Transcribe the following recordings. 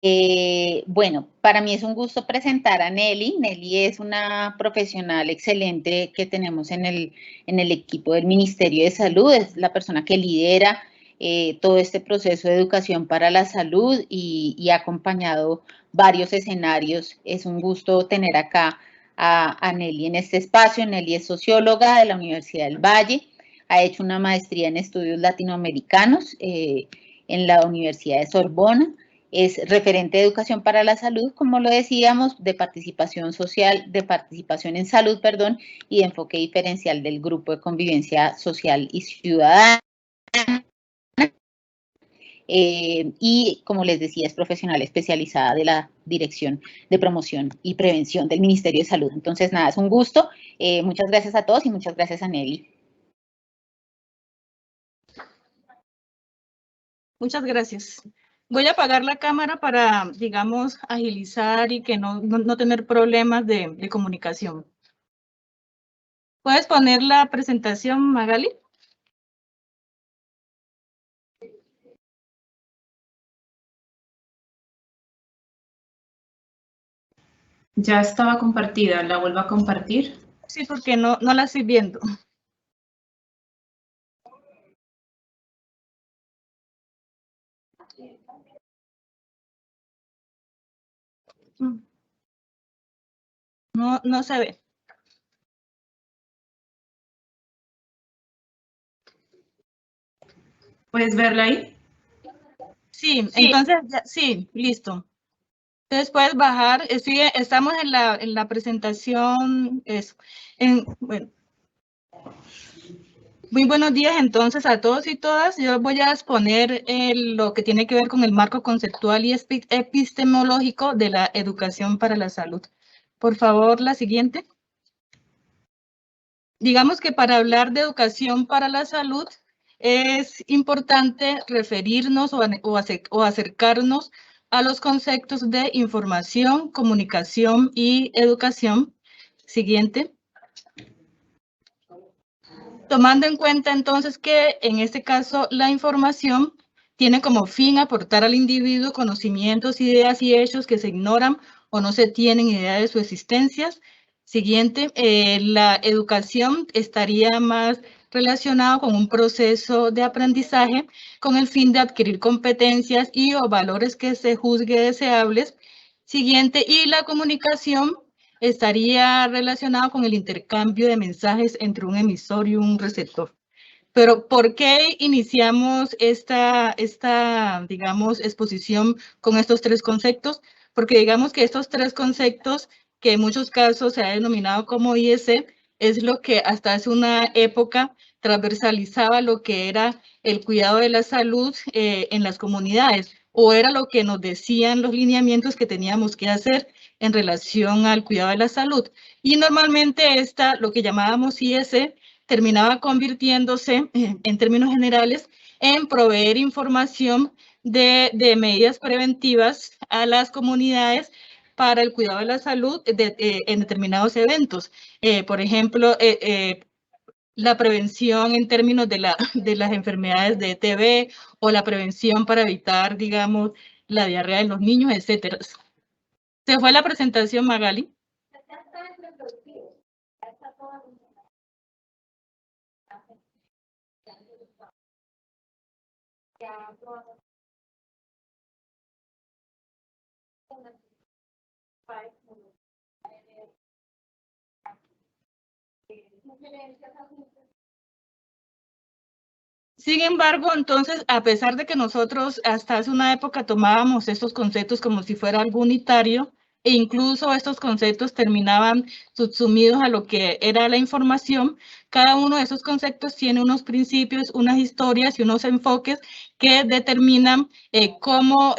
Bueno, para mí es un gusto presentar a Nelly. Nelly es una profesional excelente que tenemos en el equipo del Ministerio de Salud. Es la persona que lidera todo este proceso de educación para la salud y ha acompañado varios escenarios. Es un gusto tener acá a Nelly en este espacio. Nelly es socióloga de la Universidad del Valle. Ha hecho una maestría en estudios latinoamericanos en la Universidad de Sorbona. Es referente de educación para la salud, como lo decíamos, de participación social, de participación en salud, perdón, y de enfoque diferencial del grupo de convivencia social y ciudadana. Y como les decía, es profesional especializada de la Dirección de Promoción y Prevención del Ministerio de Salud. Entonces, nada, es un gusto. Muchas gracias a todos y muchas gracias a Nelly. Muchas gracias. Voy a apagar la cámara para, digamos, agilizar y que no tener problemas de comunicación. ¿Puedes poner la presentación, Magali? Ya estaba compartida, ¿la vuelvo a compartir? Sí, porque no la estoy viendo. No se ve. ¿Puedes verla ahí? Sí, entonces, ya, sí, listo. Entonces puedes bajar, estamos en la presentación, bueno. Muy buenos días entonces a todos y todas. Yo voy a exponer lo que tiene que ver con el marco conceptual y epistemológico de la educación para la salud. Por favor, la siguiente. Digamos que para hablar de educación para la salud es importante referirnos o acercarnos a los conceptos de información, comunicación y educación. Siguiente. Tomando en cuenta entonces que en este caso la información tiene como fin aportar al individuo conocimientos, ideas y hechos que se ignoran o no se tienen idea de su existencia. Siguiente, la educación estaría más relacionado con un proceso de aprendizaje con el fin de adquirir competencias y o valores que se juzgue deseables. Siguiente, y la comunicación estaría relacionado con el intercambio de mensajes entre un emisor y un receptor. Pero, ¿por qué iniciamos esta digamos, exposición con estos tres conceptos? Porque digamos que estos tres conceptos, que en muchos casos se ha denominado como IEC, es lo que hasta hace una época transversalizaba lo que era el cuidado de la salud en las comunidades, o era lo que nos decían los lineamientos que teníamos que hacer en relación al cuidado de la salud. Y normalmente lo que llamábamos IEC, terminaba convirtiéndose, en términos generales, en proveer información de medidas preventivas a las comunidades para el cuidado de la salud en determinados eventos. Por ejemplo, la prevención en términos de las enfermedades de TB o la prevención para evitar, digamos, la diarrea en los niños, etcétera. ¿Se fue la presentación, Magali? Sin embargo, entonces, a pesar de que nosotros hasta hace una época tomábamos estos conceptos como si fuera algo unitario, e incluso estos conceptos terminaban subsumidos a lo que era la información, cada uno de esos conceptos tiene unos principios, unas historias y unos enfoques que determinan cómo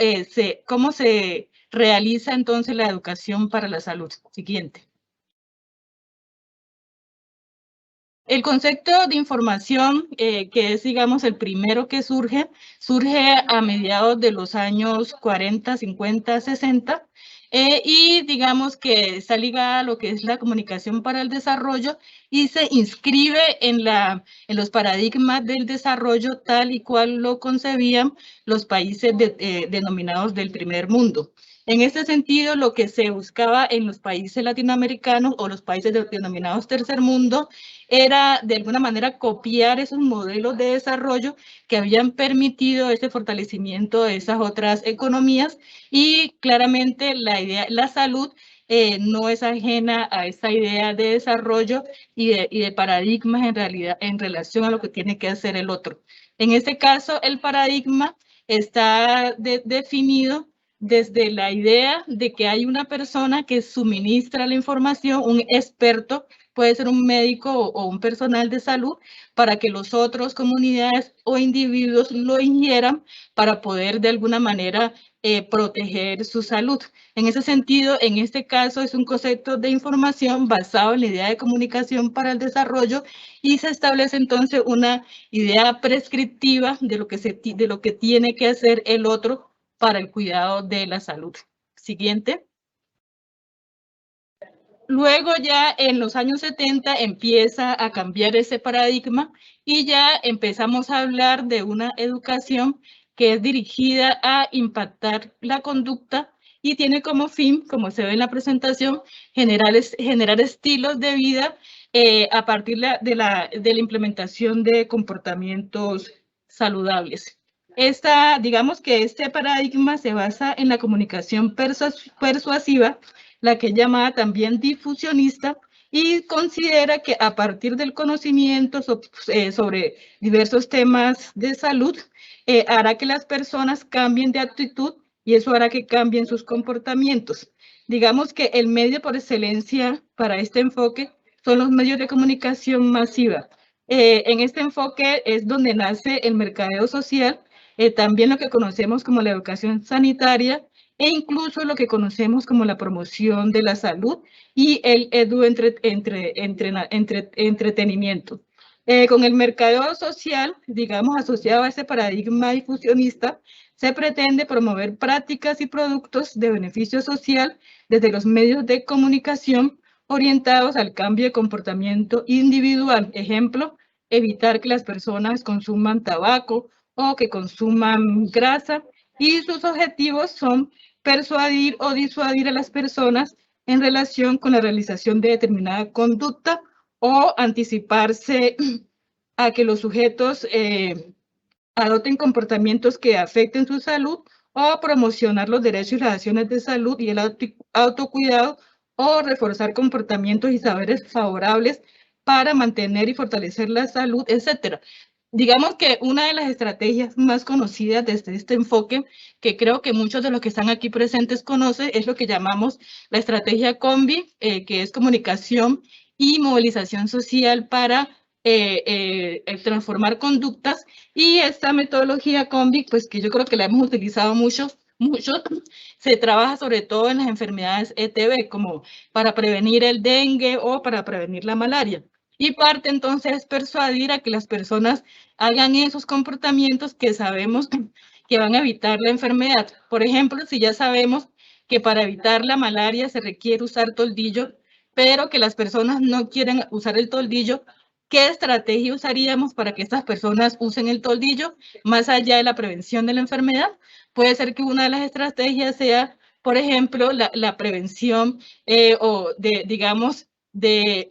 se realiza entonces la educación para la salud. Siguiente. El concepto de información, que es, digamos, el primero que surge a mediados de los años 40, 50, 60, y digamos que está ligada a lo que es la comunicación para el desarrollo y se inscribe en los paradigmas del desarrollo tal y cual lo concebían los países denominados del primer mundo. En este sentido, lo que se buscaba en los países latinoamericanos o los países denominados tercer mundo era de alguna manera copiar esos modelos de desarrollo que habían permitido ese fortalecimiento de esas otras economías, y claramente la salud no es ajena a esa idea de desarrollo y de paradigmas en relación a lo que tiene que hacer el otro. En este caso, el paradigma está definido desde la idea de que hay una persona que suministra la información, un experto, puede ser un médico o un personal de salud, para que los otros comunidades o individuos lo ingieran para poder de alguna manera proteger su salud. En ese sentido, en este caso es un concepto de información basado en la idea de comunicación para el desarrollo, y se establece entonces una idea prescriptiva de lo que tiene que hacer el otro para el cuidado de la salud. Siguiente. Luego ya en los años 70 empieza a cambiar ese paradigma y ya empezamos a hablar de una educación que es dirigida a impactar la conducta y tiene como fin, como se ve en la presentación, generar estilos de vida a partir de la implementación de comportamientos saludables. Digamos que este paradigma se basa en la comunicación persuasiva, la que es llamada también difusionista, y considera que a partir del conocimiento sobre diversos temas de salud, hará que las personas cambien de actitud y eso hará que cambien sus comportamientos. Digamos que el medio por excelencia para este enfoque son los medios de comunicación masiva. En este enfoque es donde nace el mercadeo social, también lo que conocemos como la educación sanitaria, e incluso lo que conocemos como la promoción de la salud y el entretenimiento. Con el mercadeo social, digamos, asociado a ese paradigma difusionista, se pretende promover prácticas y productos de beneficio social desde los medios de comunicación orientados al cambio de comportamiento individual. Ejemplo, evitar que las personas consuman tabaco o que consuman grasa, y sus objetivos son persuadir o disuadir a las personas en relación con la realización de determinada conducta o anticiparse a que los sujetos adopten comportamientos que afecten su salud, o promocionar los derechos y las acciones de salud y el autocuidado, o reforzar comportamientos y saberes favorables para mantener y fortalecer la salud, etc. Digamos que una de las estrategias más conocidas desde este enfoque, que creo que muchos de los que están aquí presentes conocen, es lo que llamamos la estrategia COMBI, que es comunicación y movilización social para transformar conductas. Y esta metodología COMBI, pues que yo creo que la hemos utilizado mucho, se trabaja sobre todo en las enfermedades ETB, como para prevenir el dengue o para prevenir la malaria. Y parte entonces es persuadir a que las personas hagan esos comportamientos que sabemos que van a evitar la enfermedad. Por ejemplo, si ya sabemos que para evitar la malaria se requiere usar toldillo, pero que las personas no quieren usar el toldillo, ¿qué estrategia usaríamos para que estas personas usen el toldillo más allá de la prevención de la enfermedad? Puede ser que una de las estrategias sea, por ejemplo, la prevención digamos, de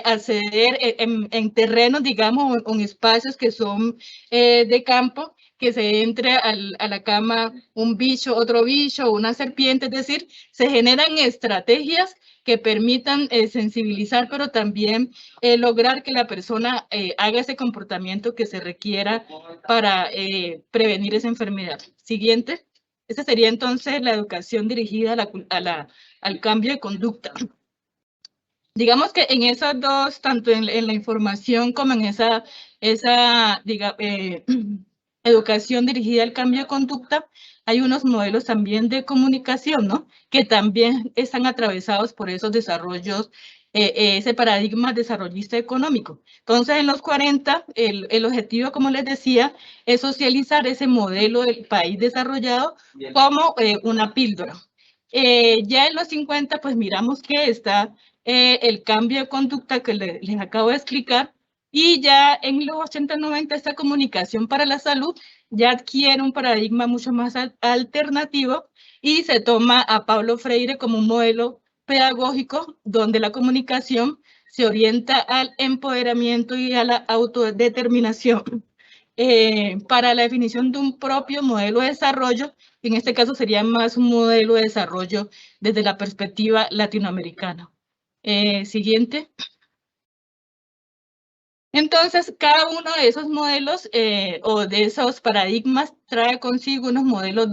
acceder en terrenos, digamos, en espacios que son de campo, que se entre a la cama un bicho, otro bicho, una serpiente, es decir, se generan estrategias que permitan sensibilizar, pero también lograr que la persona haga ese comportamiento que se requiera para prevenir esa enfermedad. Siguiente. Esa sería entonces la educación dirigida al cambio de conducta. Digamos que en esas dos, tanto en la información como en esa educación dirigida al cambio de conducta, hay unos modelos también de comunicación, ¿no? Que también están atravesados por esos desarrollos, ese paradigma desarrollista económico. Entonces, en los 40, el objetivo, como les decía, es socializar ese modelo del país desarrollado como una píldora. Ya en los 50, pues miramos que está el cambio de conducta que les acabo de explicar, y ya en los 80-90 esta comunicación para la salud ya adquiere un paradigma mucho más alternativo y se toma a Paulo Freire como un modelo pedagógico donde la comunicación se orienta al empoderamiento y a la autodeterminación. Para la definición de un propio modelo de desarrollo, en este caso sería más un modelo de desarrollo desde la perspectiva latinoamericana. Siguiente. Entonces, cada uno de esos modelos o de esos paradigmas trae consigo unos modelos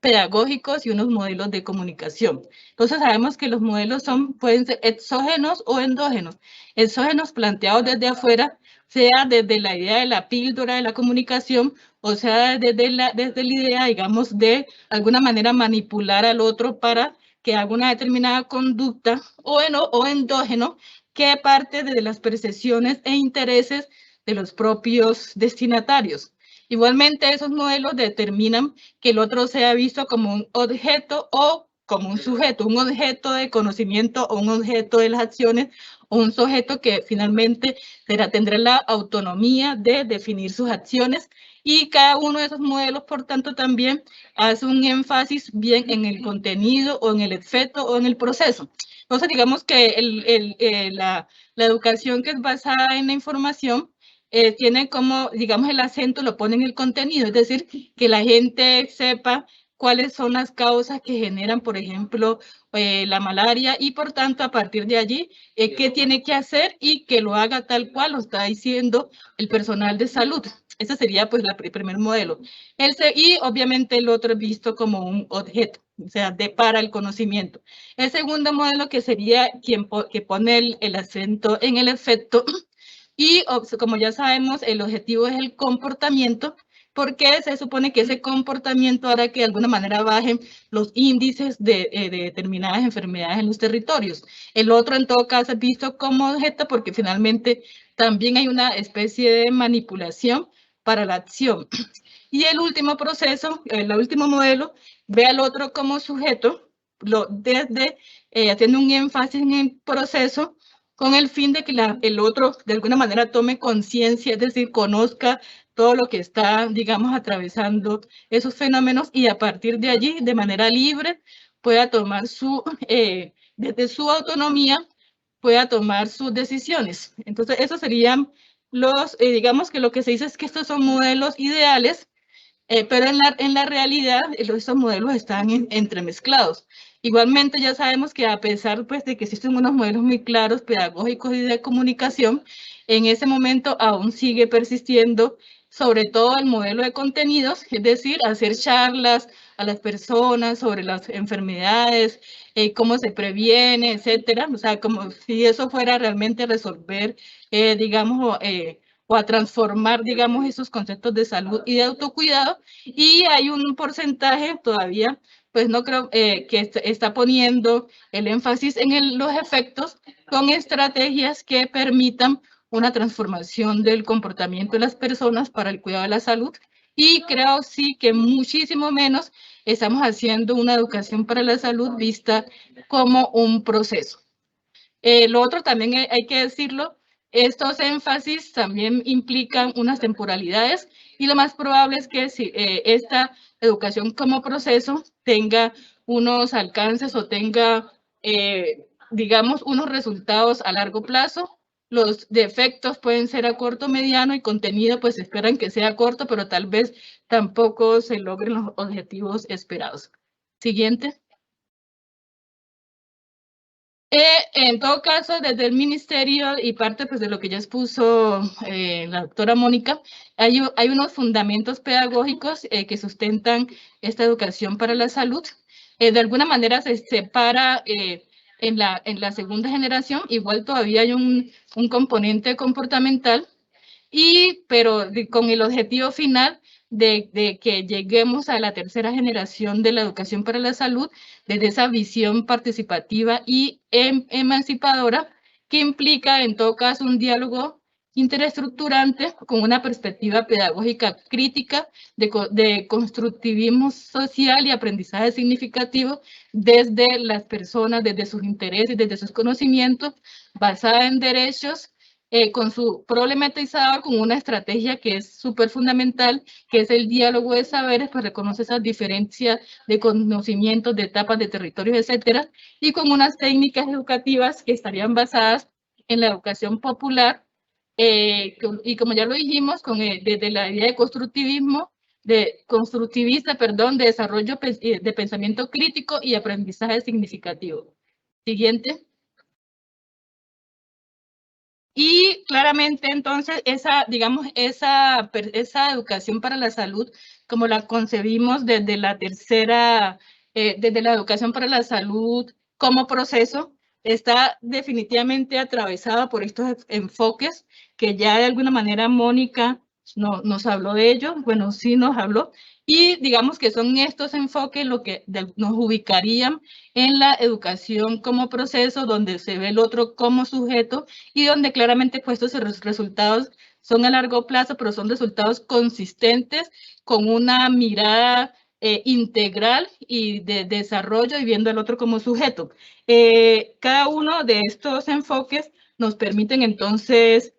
pedagógicos y unos modelos de comunicación. Entonces, sabemos que los modelos pueden ser exógenos o endógenos. Exógenos planteados desde afuera, sea desde la idea de la píldora de la comunicación, o sea, desde la idea, digamos, de alguna manera manipular al otro para que haga una determinada conducta, o endógeno, que parte de las percepciones e intereses de los propios destinatarios. Igualmente, esos modelos determinan que el otro sea visto como un objeto o como un sujeto, un objeto de conocimiento o un objeto de las acciones, o un sujeto que finalmente tendrá la autonomía de definir sus acciones, y cada uno de esos modelos, por tanto, también hace un énfasis bien en el contenido o en el efecto o en el proceso. Entonces, digamos que la educación que es basada en la información tiene como, digamos, el acento lo pone en el contenido, es decir, que la gente sepa cuáles son las causas que generan, por ejemplo, la malaria, y por tanto, a partir de allí, qué tiene que hacer y que lo haga tal cual lo está diciendo el personal de salud. Ese sería, pues, el primer modelo. Y, obviamente, el otro es visto como un objeto, o sea, para el conocimiento. El segundo modelo, que sería que pone el acento en el efecto, y como ya sabemos, el objetivo es el comportamiento, porque se supone que ese comportamiento hará que de alguna manera bajen los índices de determinadas enfermedades en los territorios. El otro, en todo caso, es visto como objeto porque finalmente también hay una especie de manipulación para la acción. Y el último proceso, el último modelo, ve al otro como sujeto, haciendo un énfasis en el proceso, con el fin de que el otro de alguna manera tome conciencia, es decir, conozca todo lo que está, digamos, atravesando esos fenómenos, y a partir de allí, de manera libre, pueda tomar desde su autonomía, pueda tomar sus decisiones. Entonces, esos serían digamos que lo que se dice es que estos son modelos ideales, pero en la realidad esos modelos están entremezclados. Igualmente, ya sabemos que a pesar, pues, de que existen unos modelos muy claros, pedagógicos y de comunicación, en ese momento aún sigue persistiendo sobre todo el modelo de contenidos, es decir, hacer charlas a las personas sobre las enfermedades, cómo se previene, etcétera. O sea, como si eso fuera realmente resolver, digamos, o a transformar, digamos, esos conceptos de salud y de autocuidado. Y hay un porcentaje todavía, pues no creo, que está poniendo el énfasis en los efectos con estrategias que permitan una transformación del comportamiento de las personas para el cuidado de la salud. Y creo sí que muchísimo menos estamos haciendo una educación para la salud vista como un proceso. Lo otro también hay que decirlo, estos énfasis también implican unas temporalidades, y lo más probable es que si esta educación como proceso tenga unos alcances o tenga, digamos, unos resultados a largo plazo. Los defectos pueden ser a corto, mediano, y contenido, pues esperan que sea corto, pero tal vez tampoco se logren los objetivos esperados. Siguiente. En todo caso, desde el ministerio y parte, pues, de lo que ya expuso la doctora Mónica, hay unos fundamentos pedagógicos que sustentan esta educación para la salud. De alguna manera se separa en la segunda generación, igual todavía hay un componente comportamental, pero con el objetivo final de que lleguemos a la tercera generación de la educación para la salud, desde esa visión participativa y emancipadora, que implica en todo caso un diálogo interesestructurante con una perspectiva pedagógica crítica de constructivismo social y aprendizaje significativo desde las personas, desde sus intereses, desde sus conocimientos, basada en derechos, con su problematizador, con una estrategia que es súper fundamental, que es el diálogo de saberes, pues reconoce esas diferencias de conocimientos, de etapas, de territorios, etcétera, y con unas técnicas educativas que estarían basadas en la educación popular, y como ya lo dijimos, desde la idea de de desarrollo de pensamiento crítico y aprendizaje significativo. Siguiente. Y claramente, entonces, esa educación para la salud, como la concebimos desde la desde la educación para la salud como proceso, está definitivamente atravesada por estos enfoques que ya de alguna manera Mónica nos habló de ellos, bueno, sí nos habló, y digamos que son estos enfoques lo que nos ubicarían en la educación como proceso, donde se ve el otro como sujeto y donde claramente pues estos resultados son a largo plazo, pero son resultados consistentes con una mirada integral y de desarrollo y viendo al otro como sujeto. Cada uno de estos enfoques nos permiten entonces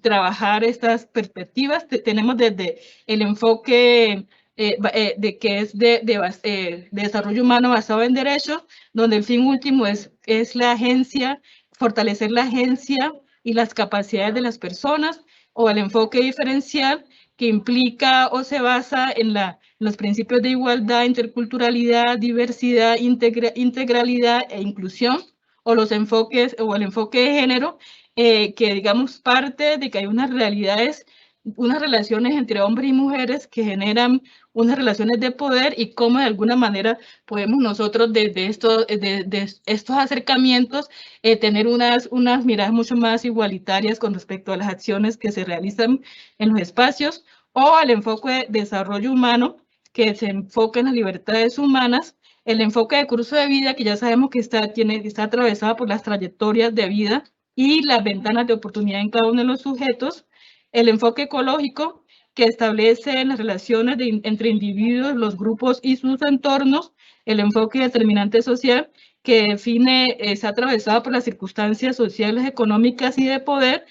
trabajar estas perspectivas. Tenemos desde el enfoque de que es de desarrollo humano basado en derechos, donde el fin último es la agencia, fortalecer la agencia y las capacidades de las personas, o el enfoque diferencial, que implica o se basa en los principios de igualdad, interculturalidad, diversidad, integralidad e inclusión, o el enfoque de género, que digamos parte de que hay unas relaciones entre hombres y mujeres que generan unas relaciones de poder y cómo de alguna manera podemos nosotros desde estos acercamientos tener unas miradas mucho más igualitarias con respecto a las acciones que se realizan en los espacios, o al enfoque de desarrollo humano que se enfoca en las libertades humanas, el enfoque de curso de vida que ya sabemos que está atravesado por las trayectorias de vida y las ventanas de oportunidad en cada uno de los sujetos, el enfoque ecológico que establece las relaciones entre individuos, los grupos y sus entornos, el enfoque determinante social que define, está atravesado por las circunstancias sociales, económicas y de poder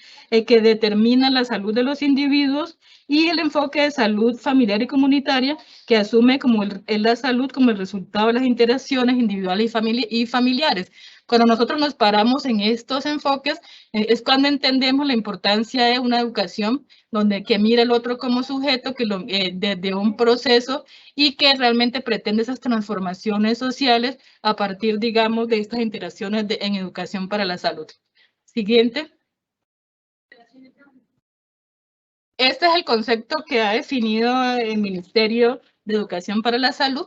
que determinan la salud de los individuos, y el enfoque de salud familiar y comunitaria que asume como la salud como el resultado de las interacciones individuales y familiares. Cuando nosotros nos paramos en estos enfoques, es cuando entendemos la importancia de una educación que mira el otro como sujeto, desde un proceso y que realmente pretende esas transformaciones sociales a partir, digamos, de estas interacciones en educación para la salud. Siguiente. Este es el concepto que ha definido el Ministerio de Educación para la Salud.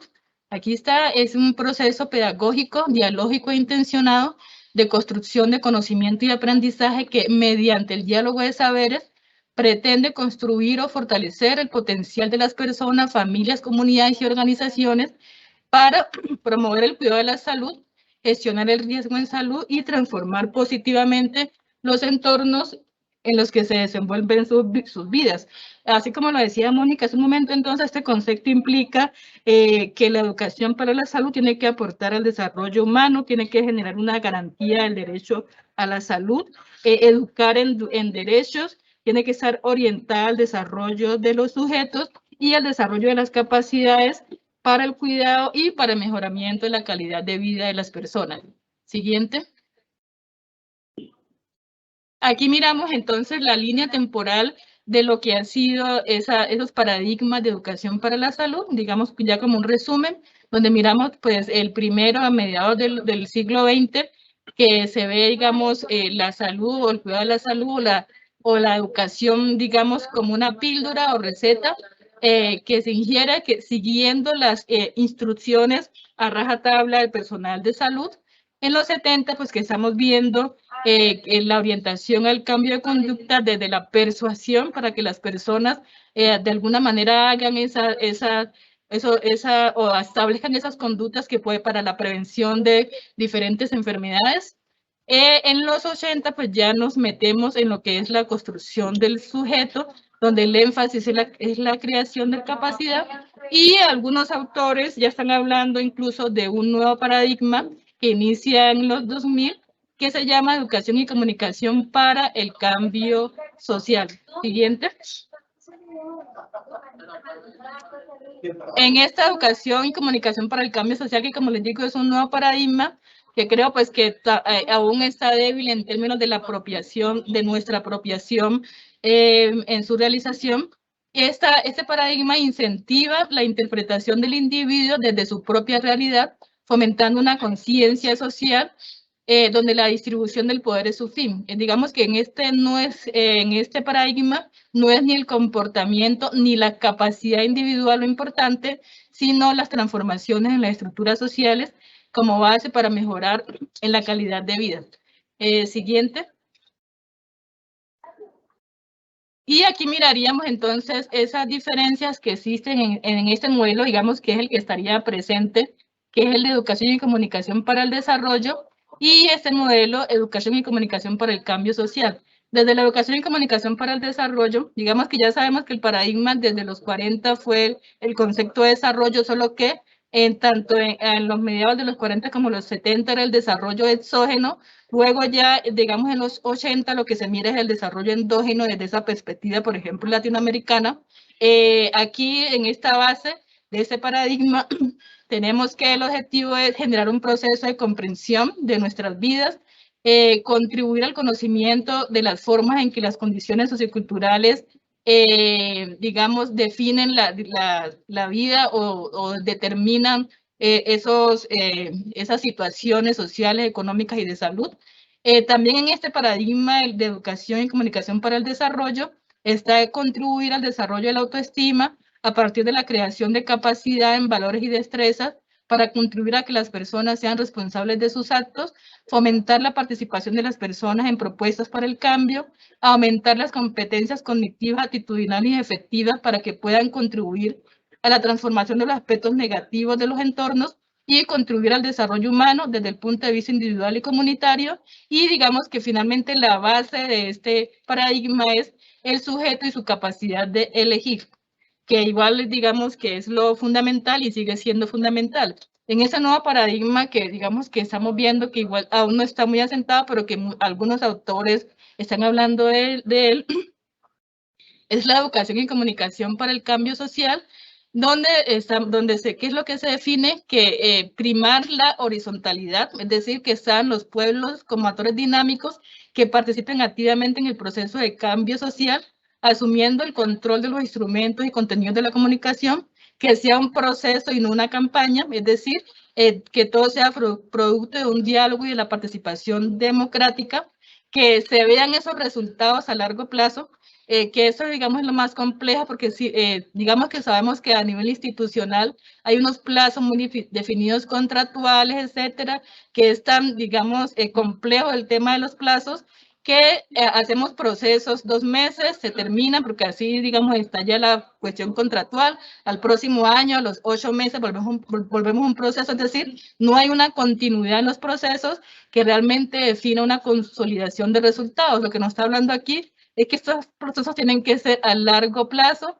Aquí está, es un proceso pedagógico, dialógico e intencionado de construcción de conocimiento y aprendizaje que, mediante el diálogo de saberes, pretende construir o fortalecer el potencial de las personas, familias, comunidades y organizaciones para promover el cuidado de la salud, gestionar el riesgo en salud y transformar positivamente los entornos en los que se desenvuelven sus vidas. Así como lo decía Mónica hace un momento, entonces este concepto implica que la educación para la salud tiene que aportar al desarrollo humano, tiene que generar una garantía del derecho a la salud, educar en derechos, tiene que estar orientada al desarrollo de los sujetos y al desarrollo de las capacidades para el cuidado y para el mejoramiento de la calidad de vida de las personas. Siguiente. Aquí miramos entonces la línea temporal de lo que han sido esos paradigmas de educación para la salud, digamos ya como un resumen, donde miramos pues el primero a mediados del siglo XX, que se ve, digamos, la salud o el cuidado de la salud o la educación, digamos, como una píldora o receta que se ingiere siguiendo las instrucciones a rajatabla del personal de salud. En los 70, pues que estamos viendo la orientación al cambio de conducta desde la persuasión para que las personas de alguna manera hagan o establezcan esas conductas que puede para la prevención de diferentes enfermedades. En los 80, pues ya nos metemos en lo que es la construcción del sujeto, donde el énfasis es la creación de capacidad, y algunos autores ya están hablando incluso de un nuevo paradigma que inicia en los 2000, que se llama Educación y Comunicación para el Cambio Social. Siguiente. En esta Educación y Comunicación para el Cambio Social, que como les digo es un nuevo paradigma, que creo pues que aún está débil en términos de la apropiación, de nuestra apropiación en su realización. Este paradigma incentiva la interpretación del individuo desde su propia realidad, fomentando una conciencia social donde la distribución del poder es su fin. Digamos que en este paradigma no es ni el comportamiento ni la capacidad individual lo importante, sino las transformaciones en las estructuras sociales como base para mejorar en la calidad de vida. Siguiente. Y aquí miraríamos entonces esas diferencias que existen en este modelo, digamos que es el que estaría presente, que es el de Educación y Comunicación para el Desarrollo, y este modelo, Educación y Comunicación para el Cambio Social. Desde la Educación y Comunicación para el Desarrollo, digamos que ya sabemos que el paradigma desde los 40 fue el concepto de desarrollo, solo que tanto en los mediados de los 40 como los 70 era el desarrollo exógeno. Luego ya, digamos, en los 80 lo que se mira es el desarrollo endógeno desde esa perspectiva, por ejemplo, latinoamericana. Aquí, en esta base de ese paradigma, tenemos que el objetivo es generar un proceso de comprensión de nuestras vidas, contribuir al conocimiento de las formas en que las condiciones socioculturales, digamos, definen la vida o determinan esas situaciones sociales, económicas y de salud. También en este paradigma de Educación y Comunicación para el Desarrollo está contribuir al desarrollo de la autoestima a partir de la creación de capacidad en valores y destrezas para contribuir a que las personas sean responsables de sus actos, fomentar la participación de las personas en propuestas para el cambio, aumentar las competencias cognitivas, actitudinales y efectivas para que puedan contribuir a la transformación de los aspectos negativos de los entornos y contribuir al desarrollo humano desde el punto de vista individual y comunitario. Y digamos que finalmente la base de este paradigma es el sujeto y su capacidad de elegir, que igual digamos que es lo fundamental y sigue siendo fundamental. En ese nuevo paradigma que digamos que estamos viendo que igual aún no está muy asentado, pero que algunos autores están hablando de él, es la Educación y Comunicación para el Cambio Social, ¿qué es lo que se define? Que primar la horizontalidad, es decir, que sean los pueblos como actores dinámicos que participen activamente en el proceso de cambio social, asumiendo el control de los instrumentos y contenidos de la comunicación, que sea un proceso y no una campaña, es decir, que todo sea producto de un diálogo y de la participación democrática, que se vean esos resultados a largo plazo, que eso, digamos, es lo más complejo, porque digamos que sabemos que a nivel institucional hay unos plazos muy definidos contractuales, etcétera, que es tan, digamos, complejo el tema de los plazos, que hacemos procesos 2 meses, se terminan, porque así, digamos, está ya la cuestión contractual, al próximo año, a los 8 meses, volvemos un proceso, es decir, no hay una continuidad en los procesos que realmente defina una consolidación de resultados. Lo que nos está hablando aquí es que estos procesos tienen que ser a largo plazo,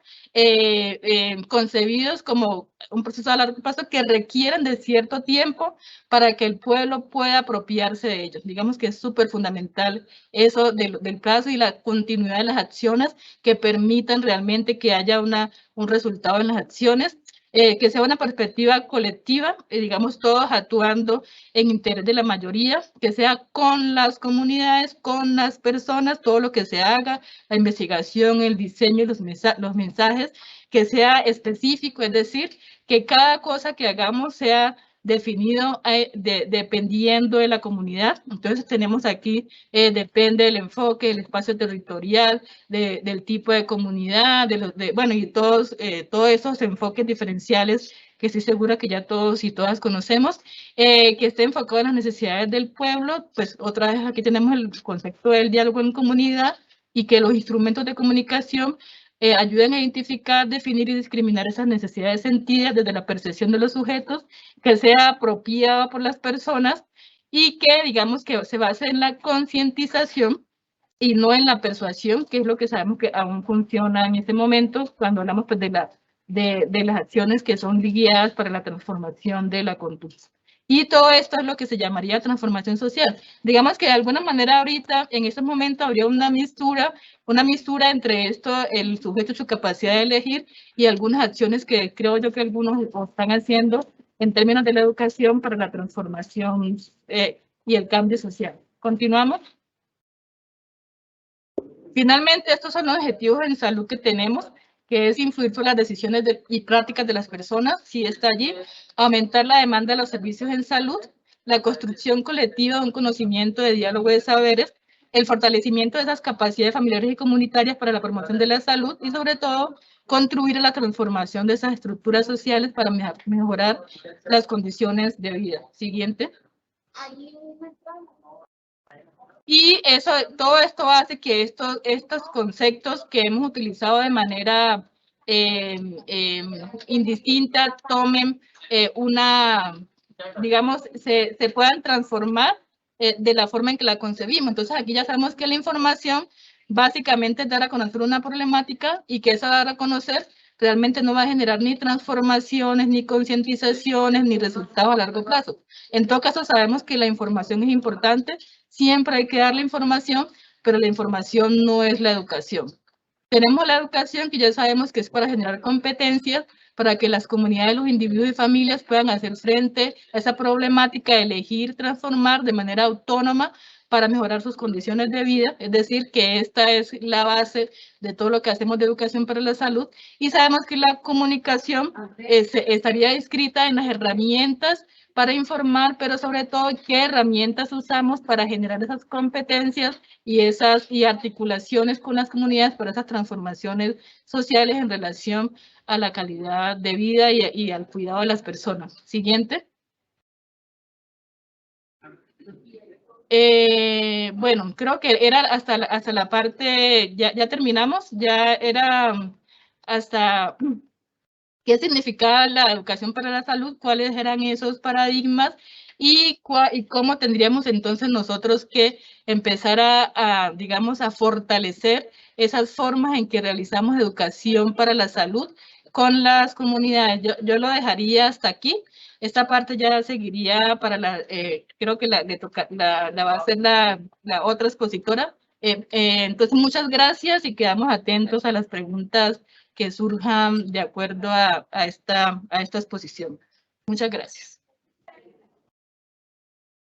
concebidos como un proceso a largo plazo que requieren de cierto tiempo para que el pueblo pueda apropiarse de ellos. Digamos que es súper fundamental eso del plazo y la continuidad de las acciones que permitan realmente que haya un resultado en las acciones. Que sea una perspectiva colectiva, digamos, todos actuando en interés de la mayoría, que sea con las comunidades, con las personas, todo lo que se haga, la investigación, el diseño y los mensajes, que sea específico, es decir, que cada cosa que hagamos sea definido dependiendo de la comunidad. Entonces tenemos aquí, depende del enfoque, del espacio territorial, del tipo de comunidad, bueno, y todos esos enfoques diferenciales que estoy segura que ya todos y todas conocemos, que esté enfocado en las necesidades del pueblo. Pues otra vez aquí tenemos el concepto del diálogo en comunidad y que los instrumentos de comunicación ayuden a identificar, definir y discriminar esas necesidades sentidas desde la percepción de los sujetos, que sea apropiada por las personas y que digamos que se base en la concientización y no en la persuasión, que es lo que sabemos que aún funciona en este momento cuando hablamos pues, de las acciones que son guiadas para la transformación de la conducta. Y todo esto es lo que se llamaría transformación social. Digamos que de alguna manera ahorita, en este momento, habría una mistura entre esto, el sujeto y su capacidad de elegir, y algunas acciones que creo yo que algunos están haciendo en términos de la educación para la transformación y el cambio social. ¿Continuamos? Finalmente, estos son los objetivos en salud que tenemos, que es influir sobre las decisiones y prácticas de las personas, si está allí, aumentar la demanda de los servicios en salud, la construcción colectiva de un conocimiento de diálogo de saberes, el fortalecimiento de esas capacidades familiares y comunitarias para la promoción de la salud y, sobre todo, contribuir a la transformación de esas estructuras sociales para mejorar las condiciones de vida. Siguiente. Y eso, todo esto hace que estos conceptos que hemos utilizado de manera indistinta tomen digamos, se puedan transformar de la forma en que la concebimos. Entonces aquí ya sabemos que la información básicamente es dar a conocer una problemática y que esa dar a conocer realmente no va a generar ni transformaciones, ni concientizaciones, ni resultados a largo plazo. En todo caso, sabemos que la información es importante, siempre hay que dar la información, pero la información no es la educación. Tenemos la educación que ya sabemos que es para generar competencias, para que las comunidades, los individuos y familias puedan hacer frente a esa problemática de elegir, transformar de manera autónoma para mejorar sus condiciones de vida, es decir, que esta es la base de todo lo que hacemos de educación para la salud, y sabemos que la comunicación estaría inscrita en las herramientas para informar, pero sobre todo qué herramientas usamos para generar esas competencias y articulaciones con las comunidades para esas transformaciones sociales en relación a la calidad de vida y al cuidado de las personas. Siguiente. Bueno, creo que era hasta la parte, ya terminamos, ya era hasta qué significaba la educación para la salud, cuáles eran esos paradigmas y cómo tendríamos entonces nosotros que empezar digamos, a fortalecer esas formas en que realizamos educación para la salud con las comunidades. Yo lo dejaría hasta aquí. Esta parte ya seguiría para creo que la va a hacer la otra expositora. Entonces, muchas gracias y quedamos atentos a las preguntas que surjan de acuerdo a esta exposición. Muchas gracias.